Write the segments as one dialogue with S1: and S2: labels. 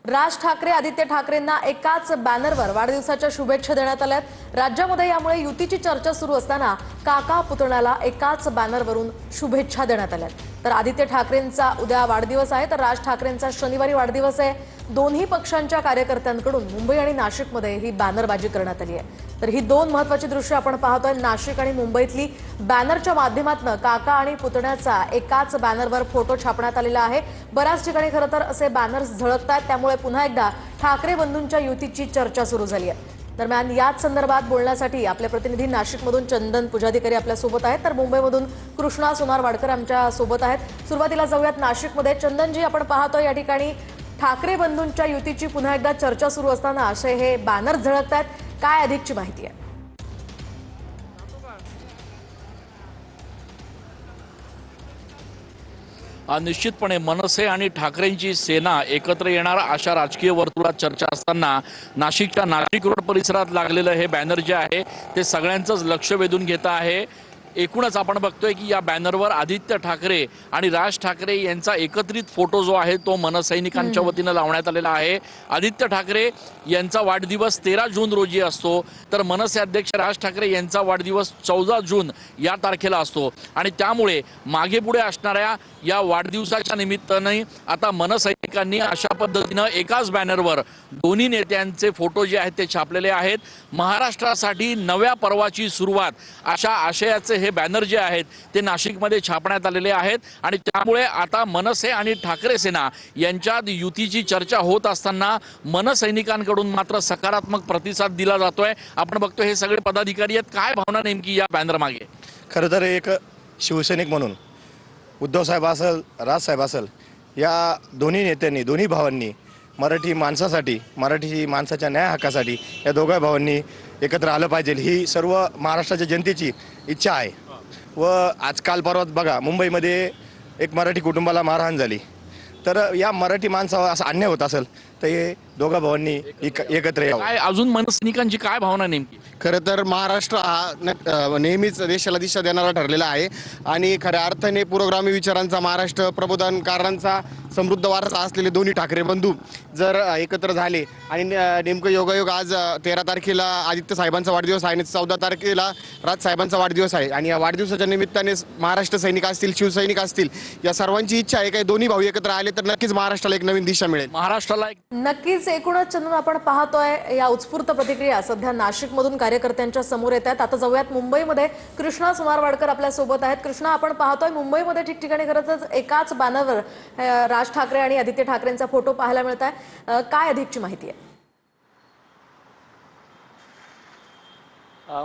S1: राज ठाकरे आदित्य ठाकरेंना एकाच बॅनरवर वाढदिवसाच्या शुभेच्छा देण्यात आल्यात। राज्यामध्ये यामुळे युतीची चर्चा सुरू असताना काका पुतण्याला एकाच बॅनरवरून शुभेच्छा देण्यात आल्यात। तर आदित्य ठाकरेंचा उद्या वाढदिवस आहे, तर राज ठाकरेंचा शनिवारी वाढदिवस आहे। दोन्ही पक्षांच्या कार्यकर्त्यांकडून मुंबई आणि नाशिकमध्ये ही बॅनरबाजी करण्यात आली आहे। तर ही दोन महत्त्वाची दृश्य आपण पाहतोय। नाशिक आणि मुंबईतली बॅनरच्या माध्यमातून काका आणि पुतण्याचा एकाच बॅनरवर फोटो छापण्यात आलेला आहे। बऱ्याच ठिकाणी खरं तर असे बॅनर्स झळकतात, त्यामुळे पुन्हा एकदा ठाकरे बंधूंच्या युतीची चर्चा सुरू झाली आहे। दरम्यान याच संदर्भात बोलण्यासाठी आपले प्रतिनिधी नाशिकमधून चंदन पुजाधिकारी आपल्या सोबत आहेत, तर मुंबईमधून कृष्णा सोनार-वाडकर आमच्या सोबत आहेत। सुरुवातीला जाऊयात नाशिकमध्ये। चंदनजी, आपण पाहतोय या ठिकाणी ठाकरे बंधूंच्या युतीची पुन्हा एकदा चर्चा सुरू असताना असे हे बॅनर झळकतात, काय अधिकची माहिती आहे?
S2: निश्चितपणे मनसे आणि ठाकरेंची सेना एकत्र येणार अशा राजकीय वर्तुळात चर्चा असताना नाशिकच्या नाशिक रोड परिसरात लागलेलं हे बॅनर जे आहे ते सगळ्यांचंच लक्ष वेधून घेत आहे। एकूणच आपण बघतोय की या बॅनरवर आदित्य ठाकरे आणि राज ठाकरे यांचा एकत्रित फोटो जो आहे तो मनसैनिकांच्या वतीनं लावण्यात आलेला आहे। आदित्य ठाकरे यांचा वाढदिवस 13 जून रोजी असतो, तर मनसे अध्यक्ष राज ठाकरे यांचा वाढदिवस 14 जून या तारखेला असतो आणि त्यामुळे मागे पुढे असणाऱ्या या वाढदिवसाच्या निमित्ताने आता मनसैनिकांनी अशा पद्धतीनं एकाच बॅनरवर दोन्ही नेत्यांचे फोटो जे आहेत ते छापलेले आहेत। महाराष्ट्रासाठी नव्या पर्वाची सुरुवात अशा आशयाचे हे बॅनर जे आहेत ते नाशिकमध्ये छापण्यात आलेले आहेत आणि त्यामुळे आता मनसे आणि ठाकरे सेना यांच्यात युतीची चर्चा होत असताना मनसैनिकांकडून मात्र सकारात्मक प्रतिसाद दिला जातोय। आपण बघतोय हे सगळे पदाधिकारी आहेत, काय भावना नेमकी या बॅनर मागे?
S3: खरं तर एक शिवसैनिक म्हणून उद्धव साहेब असेल, राज साहेब असेल, या दोन्ही नेत्यांनी, दोन्ही भावांनी मराठी माणसासाठी, मराठी माणसाच्या न्याय हक्कासाठी या दोघा भावांनी एकत्र आलं पाहिजे ही सर्व महाराष्ट्राच्या जनतेची इच्छा आहे। व आजकाल परवाच बघा मुंबईमध्ये एक मराठी कुटुंबाला मारहाण झाली, तर या मराठी माणसावर असा अन्याय होत असेल तर हे दोघा भावांनी एकत्र यावं।
S2: काय अजून मनसैनिकांची काय भावना नेमकी?
S4: खरं तर महाराष्ट्र हा नेहमीच देशाला दिशा देणारा ठरलेला आहे आणि खऱ्या अर्थाने पुरोगामी विचारांचा, महाराष्ट्र प्रबोधनकारांचा समृद्ध वारसा असलेले दोन्ही ठाकरे बंधू जर एकत्र झाले आणि नेमकं योगायोग आज 13 तारखेला आदित्य साहेबांचा वाढदिवस आहे आणि 14 तारखेला राज साहेबांचा वाढदिवस आहे आणि या वाढदिवसाच्या निमित्ताने महाराष्ट्र सैनिक असतील, शिवसैनिक असतील, या सर्वांची इच्छा आहे की दोन्ही भाऊ एकत्र आले तर नक्कीच महाराष्ट्राला एक नवीन दिशा मिळेल।
S2: महाराष्ट्राला
S1: नक्कीच। एकूणच चंदन, आपण पाहतोय या उत्स्फूर्त प्रतिक्रिया सध्या नाशिकमधून कार्यकर्त्यांच्या समोर येत आहेत। आता जाऊयात मुंबईमध्ये। कृष्णा सोनार-वाडकर आपल्या सोबत आहेत। कृष्णा, आपण पाहतोय मुंबईमध्ये ठिकठिकाणी खरंच एकाच बॅनरवर राज ठाकरे आणि आदित्य ठाकरेंचा फोटो पाहायला मिळत आहे, काय अधिकची माहिती आहे?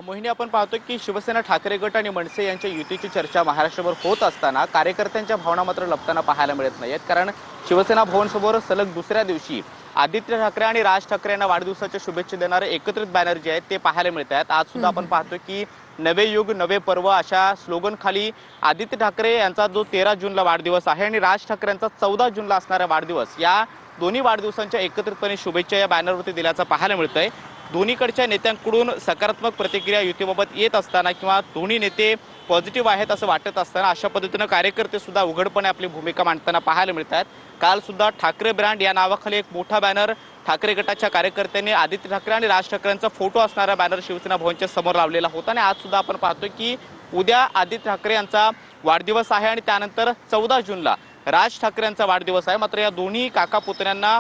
S5: मोहिनी, आपण पाहतो की शिवसेना, ठाकरे गट आणि मनसे यांच्या युतीची चर्चा महाराष्ट्रभर होत असताना कार्यकर्त्यांच्या भावना मात्र लपताना पाहायला मिळत नाहीत। कारण शिवसेना भवनसमोर सलग दुसऱ्या दिवशी आदित्य ठाकरे आणि राज ठाकरे यांना वाढदिवसाच्या शुभेच्छा देणारे एकत्रित बॅनर जे आहेत ते पाहायला मिळत आहेत। आज सुद्धा आपण पाहतो की नवे युग नवे पर्व अशा स्लोगन खाली आदित्य ठाकरे यांचा जो 13 जूनला वाढदिवस आहे आणि राज ठाकरे यांचा 14 जूनला असणारा वाढदिवस, या दोन्ही वाढदिवसांच्या एकत्रितपणे शुभेच्छा या बॅनरवरती दिल्याचं पाहायला मिळतंय। दोन्हीकडच्या नेत्यांकडून सकारात्मक प्रतिक्रिया युतीबाबत येत असताना किंवा दोन्ही नेते पॉझिटिव्ह आहेत असं वाटत असताना अशा पद्धतीनं कार्यकर्ते सुद्धा उघडपणे आपली भूमिका मांडताना पाहायला मिळत आहेत। काल सुद्धा ठाकरे ब्रँड या नावाखाली एक मोठा बॅनर ठाकरे गटाच्या कार्यकर्त्यांनी आदित्य ठाकरे आणि राज ठाकरेंचा फोटो असणारा बॅनर शिवसेना भवनच्या समोर लावलेला होता आणि आज सुद्धा आपण पाहतोय की उद्या आदित्य ठाकरे यांचा वाढदिवस आहे आणि त्यानंतर 14 जूनला राज ठाकरे यांचा वाढदिवस आहे। मात्र या दोन्ही काका पुतण्यांना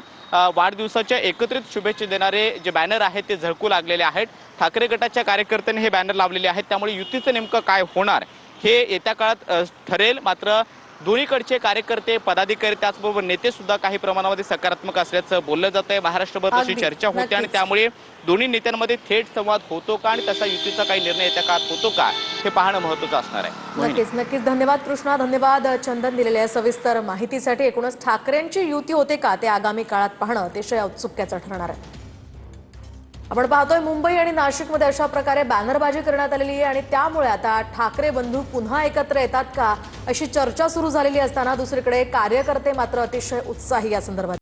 S5: वाढदिवसाच्या एकत्रित शुभेच्छा देणारे जे बॅनर आहेत ते झळकू लागलेले आहेत। ठाकरे गटाच्या कार्यकर्त्यांनी हे बॅनर लावलेले आहेत, त्यामुळे युतीचं नेमकं काय होणार हे येत्या काळात ठरेल। मात्र दोन्हीकडचे कार्यकर्ते, पदाधिकारी, त्याचबरोबर नेते सुद्धा काही प्रमाणामध्ये सकारात्मक असल्याचं बोललं जात आहे। महाराष्ट्रभर तशी चर्चा होते आणि त्यामुळे दोन्ही नेत्यांमध्ये थेट संवाद होतो का आणि तसा युतीचा काही निर्णय येत्या काळात होतो का हे पाहणं महत्त्वाचं असणार आहे।
S1: नक्कीच। धन्यवाद कृष्णा, धन्यवाद चंदन दिलेल्या सविस्तर माहितीसाठी। एकूणच ठाकरेंची युती होते का ते आगामी काळात पाहणं अतिशय औत्सुक्याचं ठरणार आहे। आपण पाहतोय मुंबई आणि नाशिकमध्ये अशा प्रकारे बॅनरबाजी करण्यात आलेली आहे आणि त्यामुळे आता ठाकरे बंधू पुन्हा एकत्र येतात का अशी चर्चा सुरू झालेली असताना दुसरीकडे कार्यकर्ते मात्र अतिशय उत्साही या संदर्भात